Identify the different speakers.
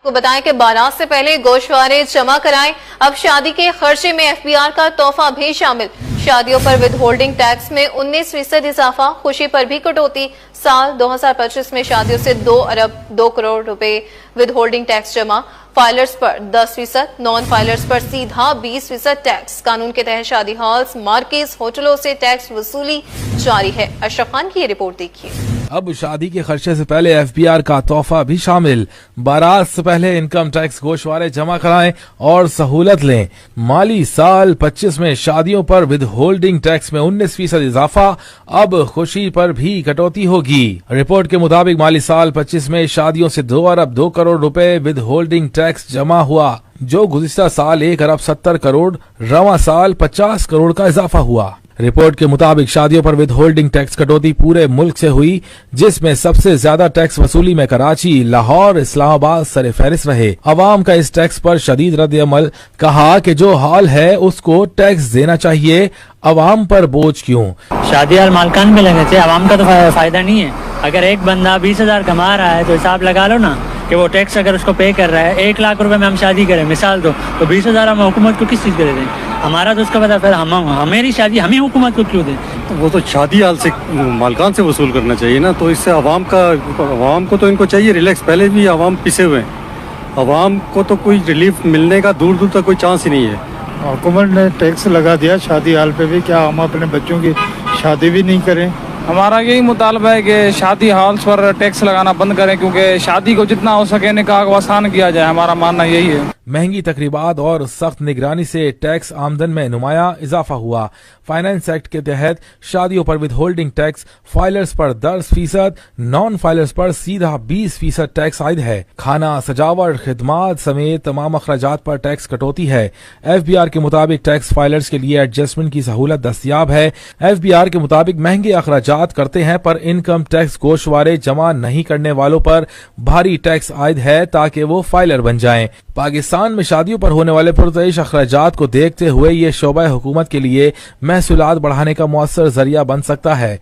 Speaker 1: کو بتائیں کہ بارات سے پہلے گوشوارے جمع کرائیں. اب شادی کے خرچے میں FBR کا تحفہ بھی شامل. شادیوں پر ود ہولڈنگ ٹیکس میں 19% اضافہ. خوشی پر بھی کٹوتی. سال 2025 میں شادیوں سے 2 ارب 2 کروڑ روپے ود ہولڈنگ ٹیکس جمع. فائلرز پر 10%، نان فائلرز پر سیدھا 20% ٹیکس. قانون کے تحت شادی ہالز، مارکیز، ہوٹلوں سے ٹیکس وصولی جاری ہے. اشرف خان کی یہ رپورٹ دیکھیے.
Speaker 2: اب شادی کے خرچے سے پہلے FBR کا تحفہ بھی شامل. بارات سے پہلے انکم ٹیکس گوشوارے جمع کرائیں اور سہولت لیں. مالی سال 25 میں شادیوں پر ود ہولڈنگ ٹیکس میں 19% اضافہ. اب خوشی پر بھی کٹوتی ہوگی. رپورٹ کے مطابق مالی سال 25 میں شادیوں سے 2 ارب 2 کروڑ روپے ود ہولڈنگ ٹیکس جمع ہوا، جو گزشتہ سال 1 ارب 70 کروڑ، رواں سال 50 کروڑ کا اضافہ ہوا. رپورٹ کے مطابق شادیوں پر ود ہولڈنگ ٹیکس کٹوتی پورے ملک سے ہوئی، جس میں سب سے زیادہ ٹیکس وصولی میں کراچی، لاہور، اسلام آباد سر فہرست رہے. عوام کا اس ٹیکس پر شدید رد عمل. کہا کہ جو ہال ہے اس کو ٹیکس دینا چاہیے، عوام پر بوجھ کیوں.
Speaker 3: شادی ہال مالکان میں لگنے سے عوام کا تو فائدہ نہیں ہے. اگر ایک بندہ 20,000 کما رہا ہے تو حساب لگا لو نا کہ وہ ٹیکس اگر اس کو پے کر رہا ہے. 1 لاکھ روپے میں ہم شادی کریں مثال تو 20,000 ہم حکومت کو کس چیز کے دے دیں؟ ہمارا تو اس کا پتا پھر ہماری شادی ہمیں حکومت کو کیوں دیں؟
Speaker 4: وہ تو شادی ہال سے مالکان سے وصول کرنا چاہیے نا. تو اس سے عوام کو تو ان کو چاہیے ریلیکس. پہلے بھی عوام پسے ہوئے ہیں، عوام کو تو کوئی ریلیف ملنے کا دور دور تک کوئی چانس ہی نہیں ہے.
Speaker 5: حکومت نے ٹیکس لگا دیا شادی ہال پہ بھی، کیا ہم اپنے بچوں کی شادی بھی نہیں کریں؟
Speaker 6: ہمارا یہی مطالبہ ہے کہ شادی ہالز پر ٹیکس لگانا بند کریں، کیونکہ شادی کو جتنا ہو سکے نکاح کو آسان کیا جائے. ہمارا ماننا یہی ہے.
Speaker 2: مہنگی تقریبات اور سخت نگرانی سے ٹیکس آمدن میں نمایاں اضافہ ہوا. فائنانس ایکٹ کے تحت شادیوں پر ود ہولڈنگ ٹیکس فائلرز پر 10%، نان فائلرز پر سیدھا 20% ٹیکس عائد ہے. کھانا، سجاوٹ، خدمات سمیت تمام اخراجات پر ٹیکس کٹوتی ہے. FBR کے مطابق ٹیکس فائلرز کے لیے ایڈجسٹمنٹ کی سہولت دستیاب ہے. FBR کے مطابق مہنگے اخراجات کرتے ہیں پر انکم ٹیکس گوشوارے جمع نہیں کرنے والوں پر بھاری ٹیکس عائد ہے تاکہ وہ فائلر بن جائیں. پاکستان میں شادیوں پر ہونے والے پرتعیش اخراجات کو دیکھتے ہوئے یہ شعبہ حکومت کے لیے محصولات بڑھانے کا مؤثر ذریعہ بن سکتا ہے.